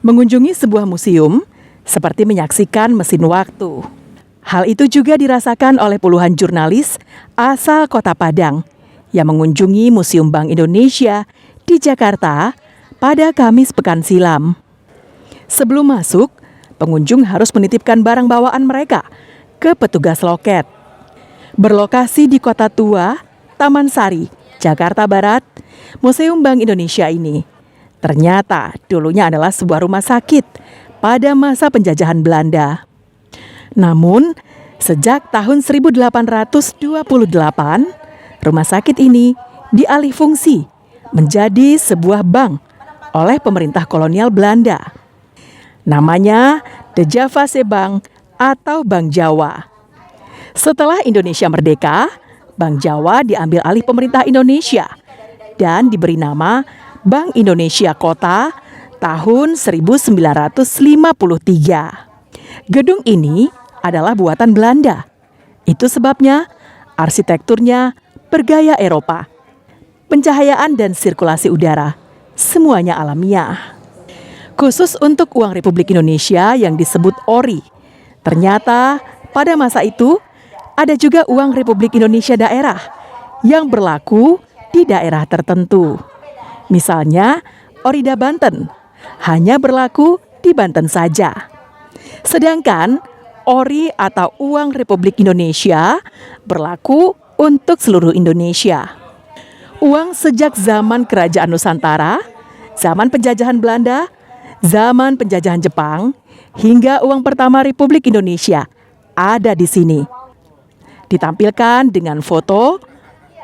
Mengunjungi sebuah museum seperti menyaksikan mesin waktu. Hal itu juga dirasakan oleh puluhan jurnalis asal Kota Padang yang mengunjungi Museum Bank Indonesia di Jakarta pada Kamis pekan silam. Sebelum masuk, pengunjung harus menitipkan barang bawaan mereka ke petugas loket. Berlokasi di Kota Tua, Taman Sari, Jakarta Barat, Museum Bank Indonesia ini ternyata dulunya adalah sebuah rumah sakit pada masa penjajahan Belanda. Namun, sejak tahun 1828, rumah sakit ini dialih fungsi menjadi sebuah bank oleh pemerintah kolonial Belanda. Namanya The Javase Bank atau Bank Jawa. Setelah Indonesia merdeka, Bank Jawa diambil alih pemerintah Indonesia dan diberi nama Bank Indonesia Kota tahun 1953. Gedung ini adalah buatan Belanda. Itu sebabnya arsitekturnya bergaya Eropa. Pencahayaan dan sirkulasi udara semuanya alamiah. Khusus untuk uang Republik Indonesia yang disebut Ori. Ternyata pada masa itu ada juga uang Republik Indonesia daerah yang berlaku di daerah tertentu. Misalnya Orida Banten hanya berlaku di Banten saja. Sedangkan Ori atau uang Republik Indonesia berlaku untuk seluruh Indonesia. Uang sejak zaman Kerajaan Nusantara, zaman penjajahan Belanda, zaman penjajahan Jepang, hingga uang pertama Republik Indonesia ada di sini. Ditampilkan dengan foto,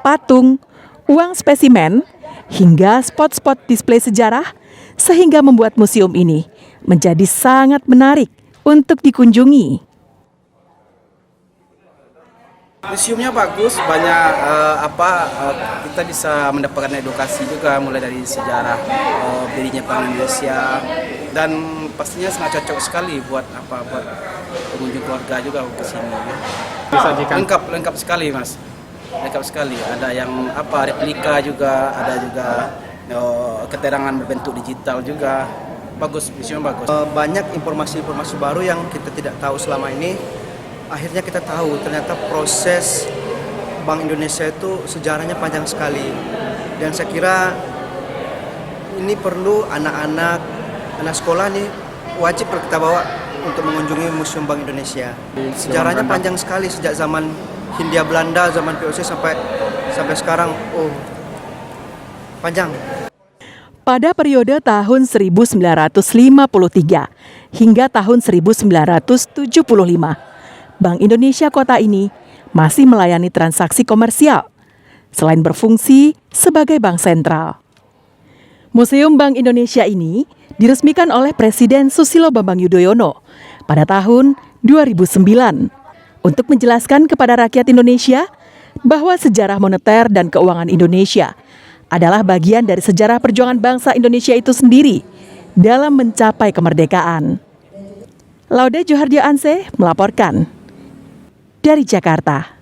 patung, uang spesimen, hingga spot-spot display sejarah, sehingga membuat museum ini menjadi sangat menarik untuk dikunjungi. Museumnya bagus, banyak kita bisa mendapatkan edukasi juga mulai dari sejarah berdirinya Bank Indonesia, dan pastinya sangat cocok sekali buat pengunjung keluarga juga ke sini. Lengkap sekali, Mas. Lengkap sekali. Ada yang replika juga, ada juga keterangan berbentuk digital juga. Bagus, museum bagus. Banyak informasi-informasi baru yang kita tidak tahu selama ini. Akhirnya kita tahu ternyata proses Bank Indonesia itu sejarahnya panjang sekali. Dan saya kira ini perlu anak sekolah nih wajib kita bawa untuk mengunjungi Museum Bank Indonesia. Sejarahnya panjang sekali sejak zaman Hindia Belanda, zaman VOC sampai sekarang. Panjang. Pada periode tahun 1953 hingga tahun 1975, Bank Indonesia Kota ini masih melayani transaksi komersial, selain berfungsi sebagai bank sentral. Museum Bank Indonesia ini diresmikan oleh Presiden Susilo Bambang Yudhoyono pada tahun 2009 untuk menjelaskan kepada rakyat Indonesia bahwa sejarah moneter dan keuangan Indonesia adalah bagian dari sejarah perjuangan bangsa Indonesia itu sendiri dalam mencapai kemerdekaan. Laude Johardio Anseh melaporkan dari Jakarta.